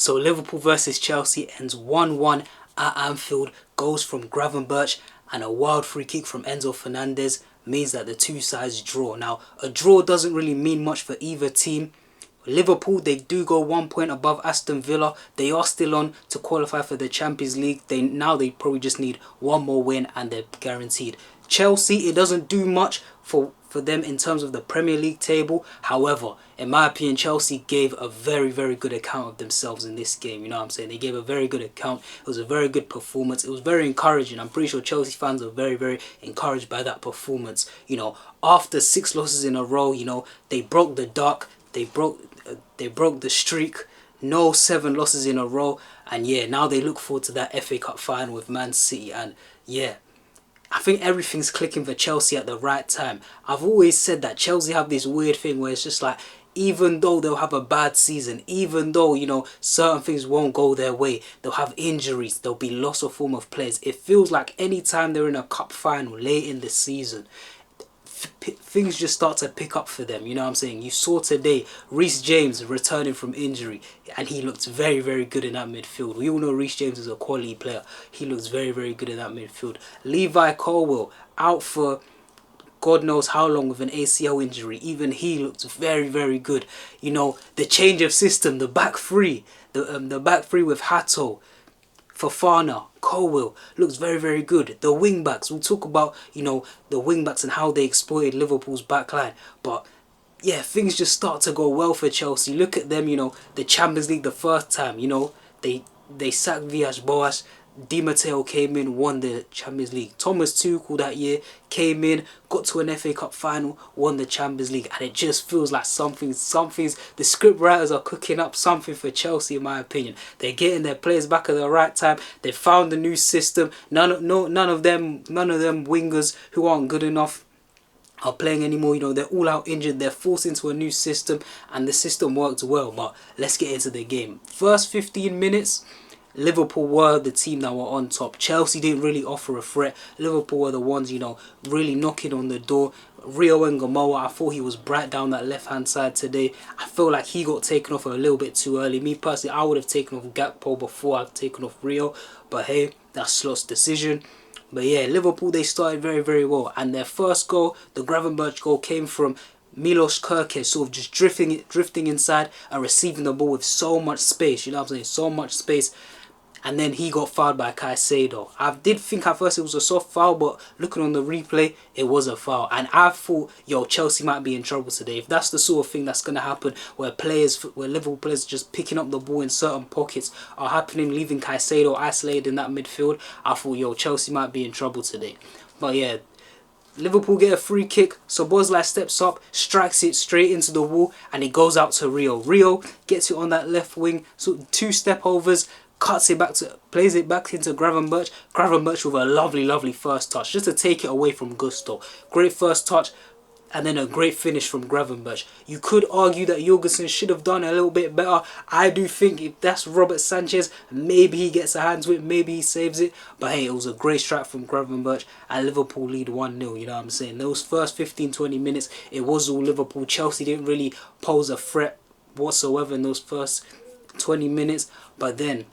So Liverpool versus Chelsea ends 1-1 at Anfield. Goals from Gravenberch and a wild free kick from Enzo Fernandez means that the two sides draw. Now, a draw doesn't really mean much for either team. Liverpool, they do go 1 point above Aston Villa. They are still on to qualify for the Champions League. They probably just need one more win and they're guaranteed. Chelsea, it doesn't do much for them in terms of the Premier League table. However, in my opinion, Chelsea gave a very, very good account of themselves in this game. You know what I'm saying? They gave a very good account. It was a very good performance. It was very encouraging. I'm pretty sure Chelsea fans are very, very encouraged by that performance. You know, after 6 losses in a row, you know, they broke the duck. They broke the streak. No 7 losses in a row. And yeah, now they look forward to that FA Cup final with Man City. And yeah, I think everything's clicking for Chelsea at the right time. I've always said that Chelsea have this weird thing where it's just like, even though they'll have a bad season, even though, you know, certain things won't go their way, they'll have injuries, there'll be loss of form of players. It feels like any time they're in a cup final late in the season, things just start to pick up for them. You know what I'm saying? You saw today Reece James returning from injury and he looked very, very good in that midfield. We all know Reece James is a quality player. He looks very, very good in that midfield. Levi Colwill out for God knows how long with an ACL injury. Even he looked very, very good. You know, the change of system, the back three, the back three with Hato, Fofana, Colwill looks very, very good. The wing backs, we'll talk about, you know, the wing backs and how they exploited Liverpool's backline. But yeah, things just start to go well for Chelsea. Look at them, you know, the Champions League the first time, you know, they sacked Villas-Boas. Di Matteo came in, won the Champions League. Thomas Tuchel that year came in, got to an FA Cup final, won the Champions League. And it just feels like something's the script writers are cooking up something for Chelsea, in my opinion. They're getting their players back at the right time. They found a new system. None of them wingers who aren't good enough are playing anymore. You know, they're all out injured. They're forced into a new system and the system worked well. But let's get into the game. First 15 minutes, Liverpool were the team that were on top. Chelsea didn't really offer a threat. Liverpool were the ones, you know, really knocking on the door. Rio Ngamoa, I thought he was bright down that left-hand side today. I feel like he got taken off a little bit too early. Me personally, I would have taken off Gakpo before I've taken off Rio. But hey, that's Slot's decision. But yeah, Liverpool, they started very, very well. And their first goal, the Gravenberch goal, came from Milos Kerkez sort of just drifting inside and receiving the ball with so much space. You know what I'm saying? So much space. And then he got fouled by Caicedo. I did think at first it was a soft foul, but looking on the replay, it was a foul. And I thought, yo, Chelsea might be in trouble today. If that's the sort of thing that's going to happen, where Liverpool players just picking up the ball in certain pockets are happening, leaving Caicedo isolated in that midfield, I thought, yo, Chelsea might be in trouble today. But yeah, Liverpool get a free kick. Szoboszlai steps up, strikes it straight into the wall, and it goes out to Rio. Rio gets it on that left wing, so 2 step overs, cuts it back to, plays it back into Gravenberch. Gravenberch with a lovely, lovely first touch, just to take it away from Gusto. Great first touch, and then a great finish from Gravenberch. You could argue that Jorgensen should have done a little bit better. I do think if that's Robert Sanchez, maybe he gets a hand to it, maybe he saves it. But hey, it was a great strike from Gravenberch, and Liverpool lead 1-0, you know what I'm saying? Those first 15-20 minutes, it was all Liverpool. Chelsea didn't really pose a threat whatsoever in those first 20 minutes. But then,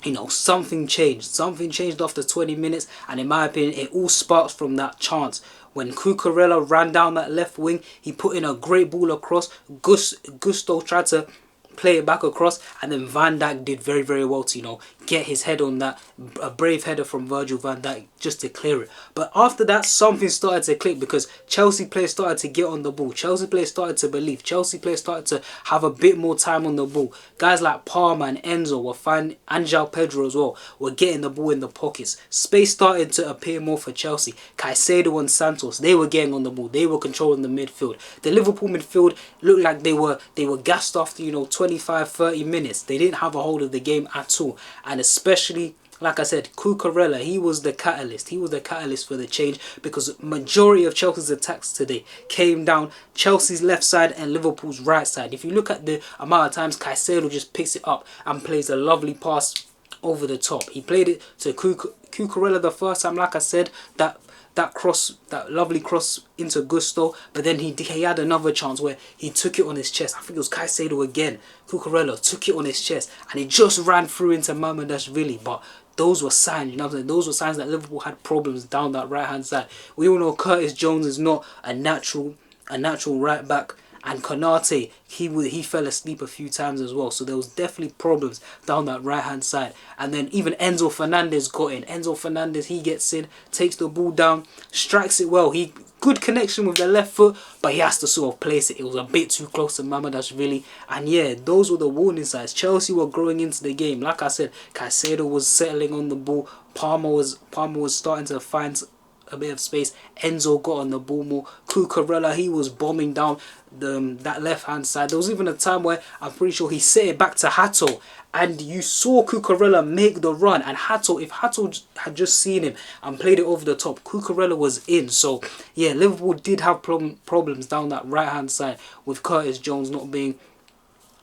you know, something changed. Something changed after 20 minutes. And in my opinion, it all sparks from that chance. When Cucurella ran down that left wing, he put in a great ball across. Gusto tried to play it back across, and then Van Dijk did very, very well to, you know, get his head on that. A brave header from Virgil van Dijk just to clear it. But after that, something started to click, because Chelsea players started to get on the ball. Chelsea players started to believe. Chelsea players started to have a bit more time on the ball. Guys like Palmer and Enzo were fine. Angel Pedro as well were getting the ball in the pockets. Space started to appear more for Chelsea. Caicedo and Santos, they were getting on the ball. They were controlling the midfield. The Liverpool midfield looked like they were gassed after, you know, 25-30 minutes. They didn't have a hold of the game at all. And especially, like I said, Cucurella, he was the catalyst. He was the catalyst for the change, because majority of Chelsea's attacks today came down Chelsea's left side and Liverpool's right side. If you look at the amount of times Caicedo just picks it up and plays a lovely pass over the top. He played it to Cucurella the first time, like I said, that that cross, that lovely cross into Gusto, but then he had another chance where he took it on his chest. I think it was Caicedo again. Cucurella took it on his chest and he just ran through into Mamardashvili. But those were signs, you know what I'm saying? Those were signs that Liverpool had problems down that right hand side. We all know Curtis Jones is not a natural right back. And Konate, he fell asleep a few times as well. So there was definitely problems down that right-hand side. And then even Enzo Fernandez got in. Enzo Fernandez, he gets in, takes the ball down, strikes it well. Good connection with the left foot, but he has to sort of place it. It was a bit too close to Mamardashvili. And yeah, those were the warning signs. Chelsea were growing into the game. Like I said, Caicedo was settling on the ball. Palmer was starting to find a bit of space. Enzo got on the ball more. Cucurella, he was bombing down that left hand side. There was even a time where I'm pretty sure he set it back to Hato, and you saw Cucurella make the run, and Hato, if Hato had just seen him and played it over the top, Cucurella was in. So yeah, Liverpool did have problems down that right hand side with Curtis Jones not being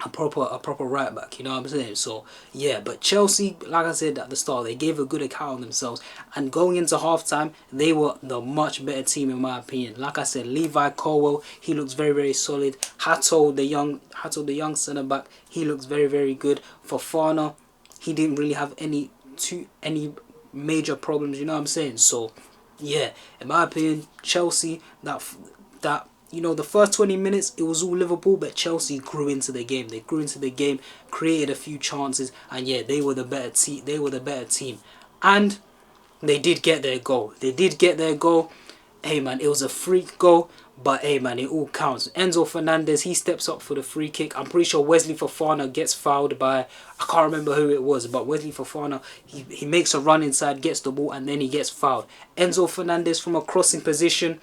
a proper right back, you know what I'm saying? So yeah, but Chelsea, like I said at the start, they gave a good account of themselves, and going into half time they were the much better team in my opinion. Like I said, Levi Colwell, he looks very solid. Hato the young centre back, he looks very good. Fofana, he didn't really have any major problems, you know what I'm saying? So yeah, in my opinion, Chelsea, that you know, the first 20 minutes, it was all Liverpool, but Chelsea grew into the game. They grew into the game, created a few chances, and yeah, they were the better team. And they did get their goal. Hey man, it was a freak goal, but hey man, it all counts. Enzo Fernandez, he steps up for the free kick. I'm pretty sure Wesley Fofana gets fouled by, I can't remember who it was, but Wesley Fofana, he makes a run inside, gets the ball, and then he gets fouled. Enzo Fernandez from a crossing position,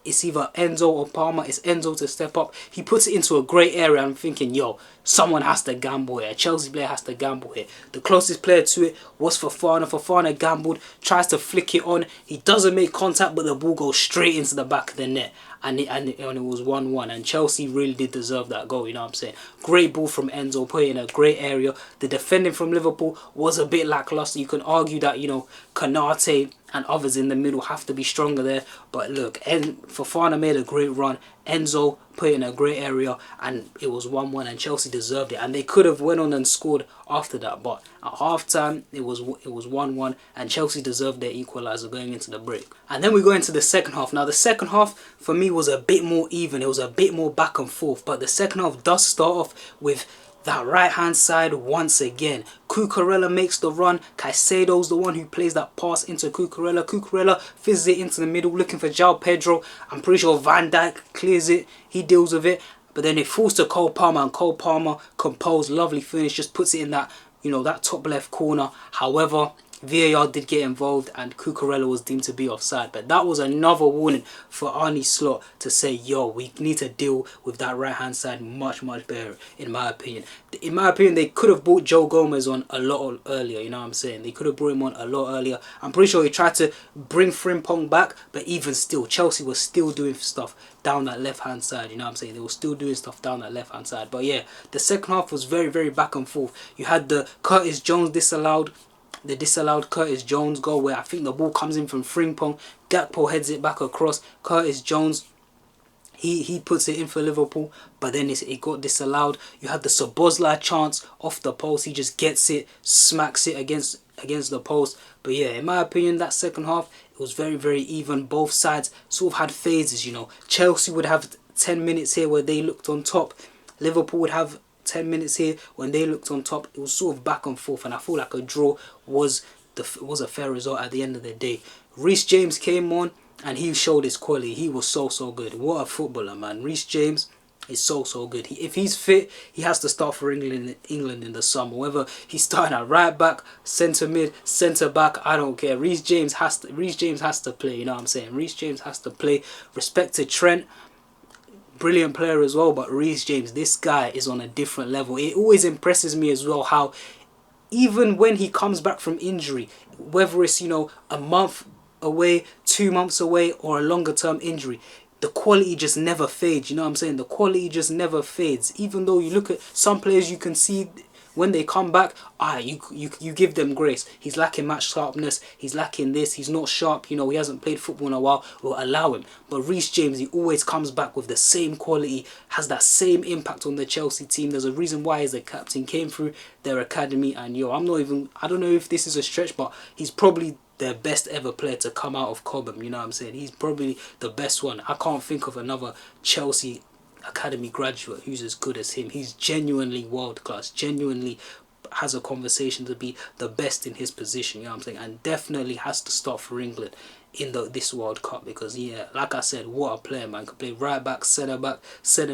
it's either Enzo or Palmer. It's Enzo to step up. He puts it into a great area. I'm thinking, yo, someone has to gamble here. A Chelsea player has to gamble here. The closest player to it was Fofana. Fofana gambled, tries to flick it on. He doesn't make contact, but the ball goes straight into the back of the net. And it was 1-1. And Chelsea really did deserve that goal, you know what I'm saying? Great ball from Enzo, put it in a great area. The defending from Liverpool was a bit lackluster. You can argue that, you know, Konate and others in the middle have to be stronger there. But look, Fofana made a great run. Enzo put it in a great area, and it was 1-1, and Chelsea deserved it. And they could have went on and scored after that, but at half time it was 1-1, and Chelsea deserved their equalizer going into the break. And then we go into the second half. Now the second half for me was a bit more even. It was a bit more back and forth, but the second half does start off with that right hand side once again. Cucurella makes the run. Caicedo's the one who plays that pass into Cucurella. Cucurella fizzes it into the middle looking for João Pedro. I'm pretty sure Van Dijk clears it. He deals with it. But then it falls to Cole Palmer, and Cole Palmer, composed, lovely finish, just puts it in that, you know, that top left corner. However, VAR did get involved and Cucurella was deemed to be offside. But that was another warning for Arne Slot to say, yo, we need to deal with that right hand side much better, in my opinion. In my opinion, they could have brought Joe Gomez on a lot earlier, you know what I'm saying? They could have brought him on a lot earlier. I'm pretty sure he tried to bring Frimpong back, but even still, Chelsea was still doing stuff down that left hand side, you know what I'm saying? They were still doing stuff down that left hand side. But yeah, the second half was very back and forth. You had the Curtis Jones disallowed Curtis Jones goal, where I think the ball comes in from Frimpong. Gakpo heads it back across. Curtis Jones, he puts it in for Liverpool, but then it got disallowed. You had the Szoboszlai chance off the post. He just gets it, smacks it against the post. But yeah, in my opinion, that second half, it was very even. Both sides sort of had phases, you know. Chelsea would have 10 minutes here where they looked on top. Liverpool would have 10 minutes here when they looked on top. It was sort of back and forth, and I feel like a draw was a fair result at the end of the day. Reece James came on and he showed his quality. He was so good. What a footballer, man. Reece James is so good. If he's fit, he has to start for England in the summer. Whether he's starting at right back, centre mid, centre back, I don't care. Reece James has to play, you know what I'm saying? Reece James has to play. Respect to Trent, brilliant player as well, but Reece James, this guy is on a different level. It always impresses me as well how even when he comes back from injury, whether it's, you know, a month away, 2 months away, or a longer term injury, the quality just never fades, you know what I'm saying? The quality just never fades. Even though you look at some players, you can see when they come back, you give them grace. He's lacking match sharpness, he's lacking this, he's not sharp, you know, he hasn't played football in a while, we'll allow him. But Reece James, he always comes back with the same quality, has that same impact on the Chelsea team. There's a reason why he's the captain, came through their academy, and yo, I don't know if this is a stretch, but he's probably their best ever player to come out of Cobham, you know what I'm saying? He's probably the best one. I can't think of another Chelsea academy graduate who's as good as him. He's genuinely world class, genuinely has a conversation to be the best in his position, you know what I'm saying? And definitely has to start for England in this World Cup, because yeah, like I said, what a player, man. Could play right back, centre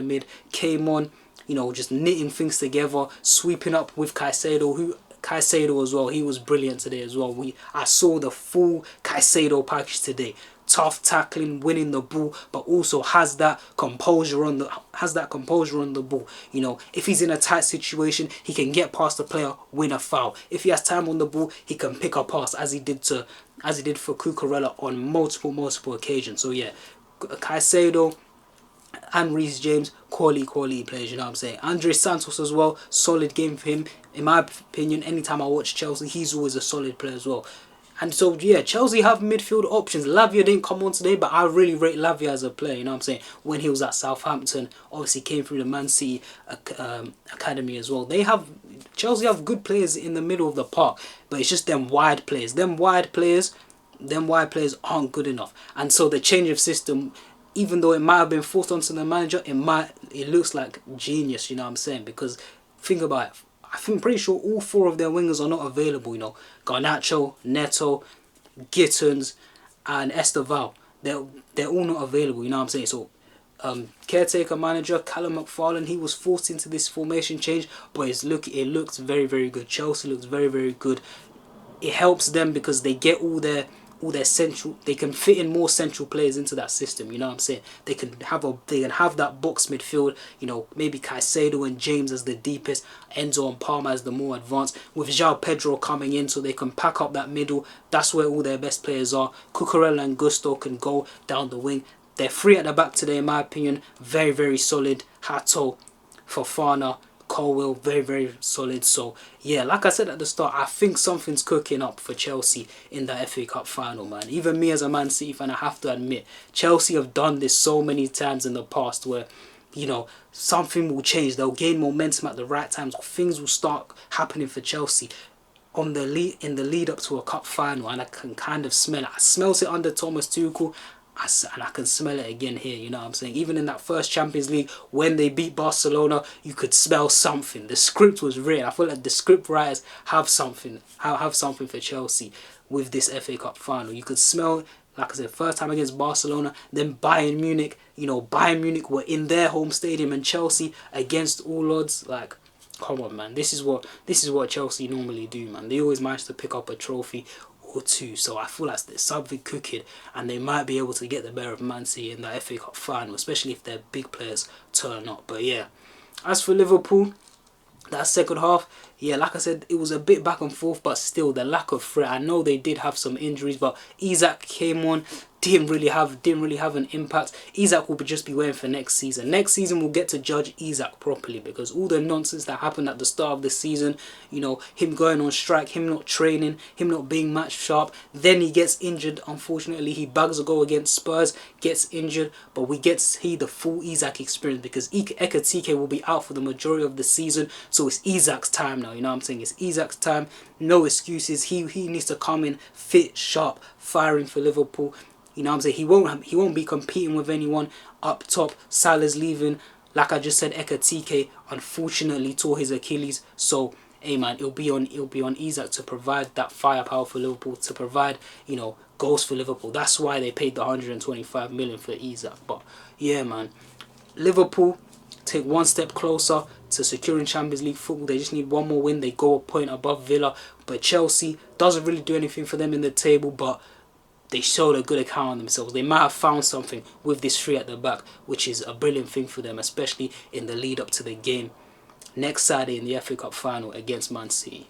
mid, came on, you know, just knitting things together, sweeping up with Caicedo as well. He was brilliant today as well. I saw the full Caicedo package today. Tough tackling, winning the ball, but also has that composure on the ball. You know, if he's in a tight situation, he can get past the player, win a foul. If he has time on the ball, he can pick a pass, as he did for Cucurella on multiple occasions. So yeah, Caicedo and Reece James, quality players, you know what I'm saying? Andre Santos as well, solid game for him. In my opinion, anytime I watch Chelsea, he's always a solid player as well. And so, yeah, Chelsea have midfield options. Lavia didn't come on today, but I really rate Lavia as a player, you know what I'm saying? When he was at Southampton, obviously came through the Man City academy as well. Chelsea have good players in the middle of the park, but it's just them wide players. Them wide players aren't good enough. And so the change of system, even though it might have been forced onto the manager, it looks like genius, you know what I'm saying? Because think about it. I'm pretty sure all four of their wingers are not available, you know. Garnacho, Neto, Gittins, and Esteval. They're all not available, you know what I'm saying? So, caretaker manager Callum McFarlane, he was forced into this formation change, but it looks very, very good. Chelsea looks very, very good. It helps them because they get all their central, they can fit in more central players into that system, you know what I'm saying? They can have that box midfield, you know, maybe Caicedo and James as the deepest, Enzo and Palmer as the more advanced, with João Pedro coming in so they can pack up that middle. That's where all their best players are. Cucurella and Gusto can go down the wing. They're three at the back today, in my opinion. Very, very solid. Hato, Fofana, Colwell, very, very solid. So yeah, like I said at the start, I think something's cooking up for Chelsea in the FA Cup final, man. Even me as a Man City fan, I have to admit, Chelsea have done this so many times in the past where, you know, something will change. They'll gain momentum at the right times. Things will start happening for Chelsea in the lead up to a cup final, and I can kind of smell it. I smelt it under Thomas Tuchel, and I can smell it again here, you know what I'm saying? Even in that first Champions League, when they beat Barcelona, you could smell something. The script was written. I feel like the script writers have something for Chelsea with this FA Cup final. You could smell, like I said, first time against Barcelona, then Bayern Munich. You know, Bayern Munich were in their home stadium, and Chelsea against all odds. Like, come on, man. This is what Chelsea normally do, man. They always manage to pick up a trophy or two. So I feel like there's something cooking, and they might be able to get the better of Man City in the FA Cup final, especially if their big players turn up. But yeah, as for Liverpool, that second half, yeah, like I said, it was a bit back and forth, but still the lack of threat. I know they did have some injuries, but Isak came on, didn't really have an impact. Isak will just be waiting for next season. Next season we'll get to judge Isak properly, because all the nonsense that happened at the start of the season, you know, him going on strike, him not training, him not being match sharp, then he gets injured. Unfortunately, he bags a goal against Spurs, gets injured, but we get to see the full Isak experience, because Ekatike will be out for the majority of the season. So it's Isak's time now, you know what I'm saying? It's Isak's time. No excuses. He needs to come in fit, sharp, firing for Liverpool. You know what I'm saying? He won't be competing with anyone up top. Salah's leaving. Like I just said, Ekatike unfortunately tore his Achilles. So, hey man, it'll be on Isak to provide that firepower for Liverpool, to provide, you know, goals for Liverpool. That's why they paid the 125 million for Isak. But yeah, man, Liverpool take one step closer to securing Champions League football. They just need one more win. They go a point above Villa. But Chelsea doesn't really do anything for them in the table, but they showed a good account on themselves. They might have found something with this three at the back, which is a brilliant thing for them, especially in the lead up to the game next Saturday in the FA Cup final against Man City.